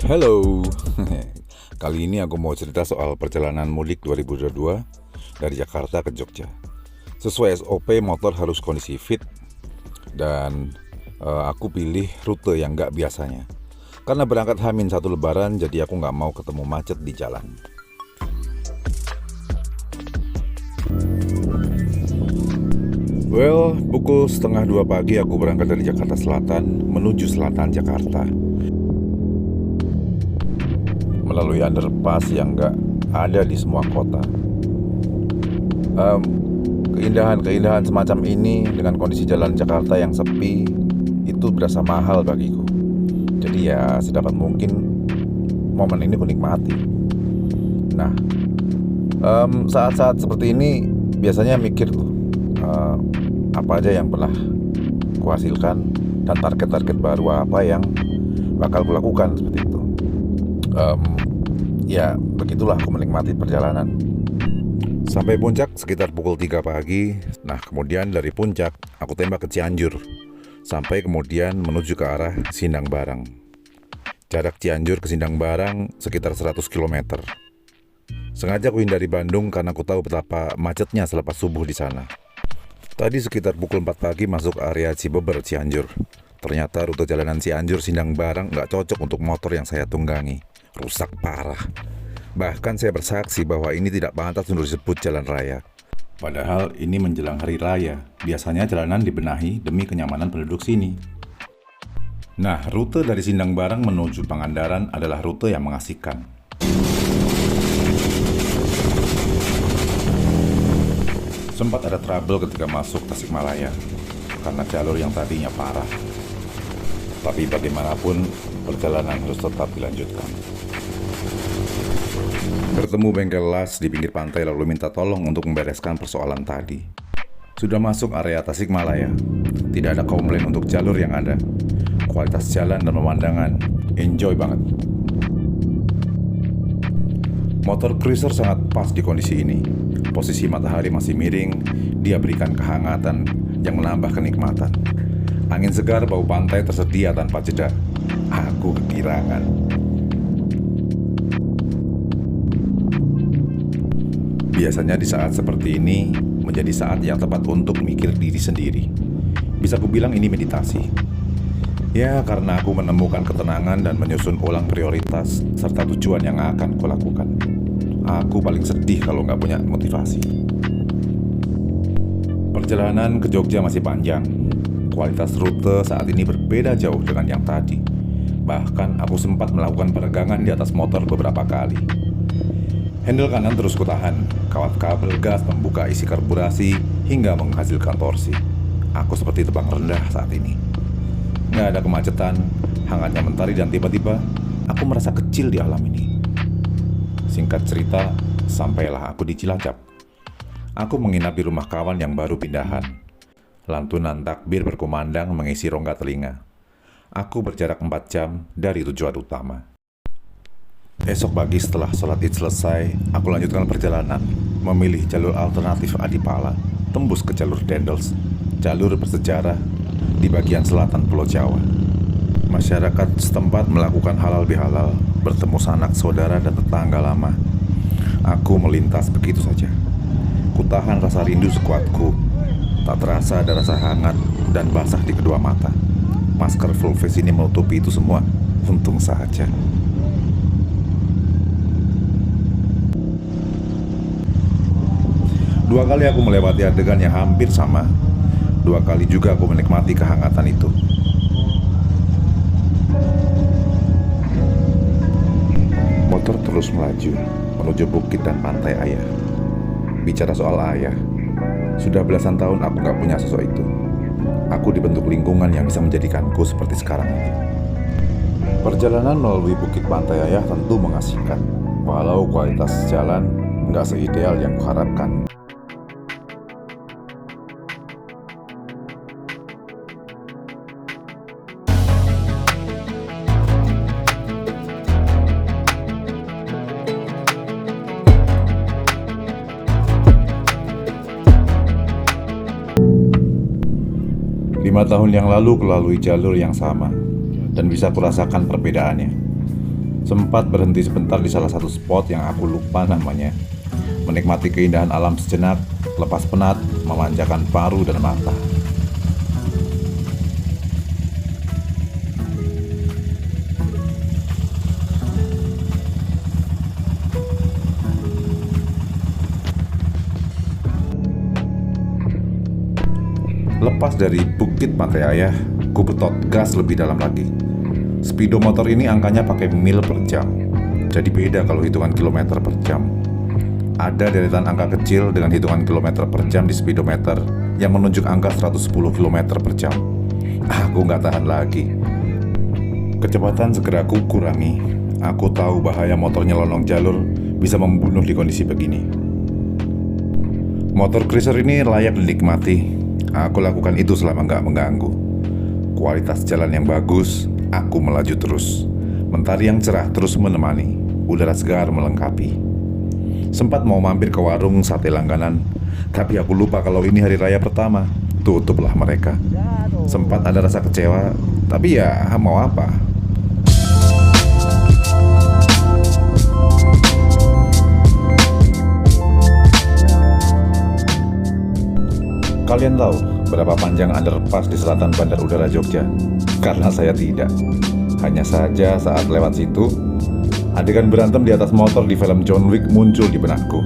Halo, kali ini aku mau cerita soal perjalanan mudik 2022 dari Jakarta ke Jogja. Sesuai SOP, motor harus kondisi fit dan aku pilih rute yang nggak biasanya. Karena berangkat H-1 Lebaran, jadi aku nggak mau ketemu macet di jalan. Pukul setengah 2 pagi aku berangkat dari Jakarta Selatan menuju selatan Jakarta. Melalui underpass yang nggak ada di semua kota. Keindahan semacam ini dengan kondisi jalan Jakarta yang sepi itu berasa mahal bagiku. Jadi ya sedapat mungkin momen ini kunikmati. Nah, saat-saat seperti ini biasanya mikir tuh apa aja yang pernah kuhasilkan dan target-target baru apa yang bakal kulakukan seperti itu. Ya begitulah aku menikmati perjalanan. Sampai puncak sekitar pukul 3 pagi. Nah kemudian dari puncak aku tembak ke Cianjur, sampai kemudian menuju ke arah Sindang Barang. Jarak Cianjur ke Sindang Barang sekitar 100 km. Sengaja aku hindari Bandung karena aku tahu betapa macetnya selepas subuh di sana. Tadi sekitar pukul 4 pagi masuk area Cibeber, Cianjur. Ternyata rute jalanan Cianjur Sindang Barang nggak cocok untuk motor yang saya tunggangi. Rusak parah. Bahkan saya bersaksi bahwa ini tidak pantas untuk disebut jalan raya. Padahal ini menjelang hari raya. Biasanya jalanan dibenahi demi kenyamanan penduduk sini. Nah, rute dari Sindang Barang menuju Pangandaran adalah rute yang mengasihkan. Sempat ada trouble ketika masuk Tasikmalaya karena jalur yang tadinya parah. Tapi bagaimanapun perjalanan harus tetap dilanjutkan. Bertemu bengkel las di pinggir pantai lalu minta tolong untuk membereskan persoalan tadi. Sudah masuk area Tasikmalaya, tidak ada komplain untuk jalur yang ada. Kualitas jalan dan pemandangan, enjoy banget. Motor cruiser sangat pas di kondisi ini. Posisi matahari masih miring, dia berikan kehangatan yang menambah kenikmatan. Angin segar, bau pantai tersedia tanpa jeda. Aku kegirangan. Biasanya di saat seperti ini menjadi saat yang tepat untuk mikir diri sendiri. Bisa kubilang ini meditasi. Ya, karena aku menemukan ketenangan dan menyusun ulang prioritas serta tujuan yang akan kulakukan. Aku paling sedih kalau nggak punya motivasi. Perjalanan ke Jogja masih panjang. Kualitas rute saat ini berbeda jauh dengan yang tadi. Bahkan aku sempat melakukan peregangan di atas motor beberapa kali. Handle kanan terus kutahan, kawat kabel gas membuka isi karburasi hingga menghasilkan torsi. Aku seperti tebang rendah saat ini. Nggak ada kemacetan, hangatnya mentari dan tiba-tiba aku merasa kecil di alam ini. Singkat cerita, sampailah aku di Cilacap. Aku menginap di rumah kawan yang baru pindahan. Lantunan takbir berkumandang mengisi rongga telinga. Aku berjarak 4 jam dari tujuan utama. Esok pagi setelah sholat Id selesai, aku lanjutkan perjalanan, memilih jalur alternatif Adipala, tembus ke jalur Dendels, jalur bersejarah di bagian selatan Pulau Jawa. Masyarakat setempat melakukan halal bihalal, bertemu sanak saudara dan tetangga lama. Aku melintas begitu saja. Kutahan rasa rindu sekuatku. Tak terasa ada rasa hangat dan basah di kedua mata. Masker full face ini menutupi itu semua. Untung saja. Dua kali aku melewati adegan yang hampir sama. Dua kali juga aku menikmati kehangatan itu. Motor terus melaju menuju bukit dan pantai ayah. Bicara soal ayah, sudah belasan tahun aku gak punya sosok itu. Aku dibentuk lingkungan yang bisa menjadikanku seperti sekarang ini. Perjalanan melalui bukit pantai ayah tentu mengasihkan, walau kualitas jalan gak seideal yang kuharapkan. 5 tahun yang lalu kulalui jalur yang sama dan bisa kurasakan perbedaannya. Sempat berhenti sebentar di salah satu spot yang aku lupa namanya. Menikmati keindahan alam sejenak, lepas penat, memanjakan paru dan mata. Lepas dari Bukit Pantai Ayah, ku betot gas lebih dalam lagi. Speedometer ini angkanya pakai mil per jam, jadi beda kalau hitungan kilometer per jam. Ada deretan angka kecil dengan hitungan kilometer per jam di speedometer yang menunjuk angka 110 km per jam. Aku nggak tahan lagi. Kecepatan segera ku kurangi. Aku tahu bahaya motor nyelonong jalur bisa membunuh di kondisi begini. Motor cruiser ini layak dinikmati. Aku lakukan itu selama nggak mengganggu. Kualitas jalan yang bagus, aku melaju terus. Mentari yang cerah terus menemani, udara segar melengkapi. Sempat mau mampir ke warung sate langganan, tapi aku lupa kalau ini hari raya pertama. Tutuplah mereka. Sempat ada rasa kecewa, tapi ya mau apa? Kalian tahu berapa panjang underpass di selatan Bandar Udara Jogja? Karena saya tidak. Hanya saja saat lewat situ, adegan berantem di atas motor di film John Wick muncul di benakku.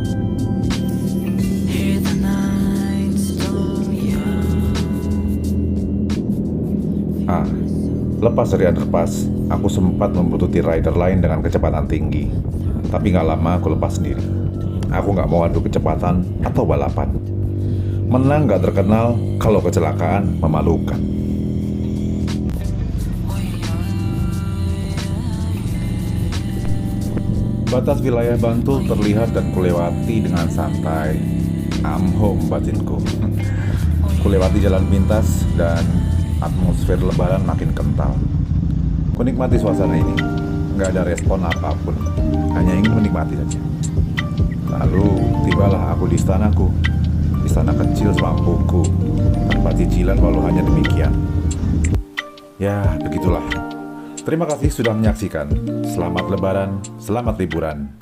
Lepas dari underpass, aku sempat membuntuti rider lain dengan kecepatan tinggi. Tapi gak lama aku lepas sendiri. Aku gak mau adu kecepatan atau balapan. Menang gak terkenal, kalau kecelakaan memalukan. Batas wilayah Bantul terlihat dan kulewati dengan santai. I'm home batinku. Kulewati jalan pintas dan atmosfer lebaran makin kental. Kunikmati suasana ini. Gak ada respon apapun. Hanya ingin menikmati saja. Lalu tibalah aku di istanaku. Istana kecil semampuku. Tanpa cicilan walau hanya demikian. Ya, begitulah. Terima kasih sudah menyaksikan. Selamat Lebaran, selamat liburan.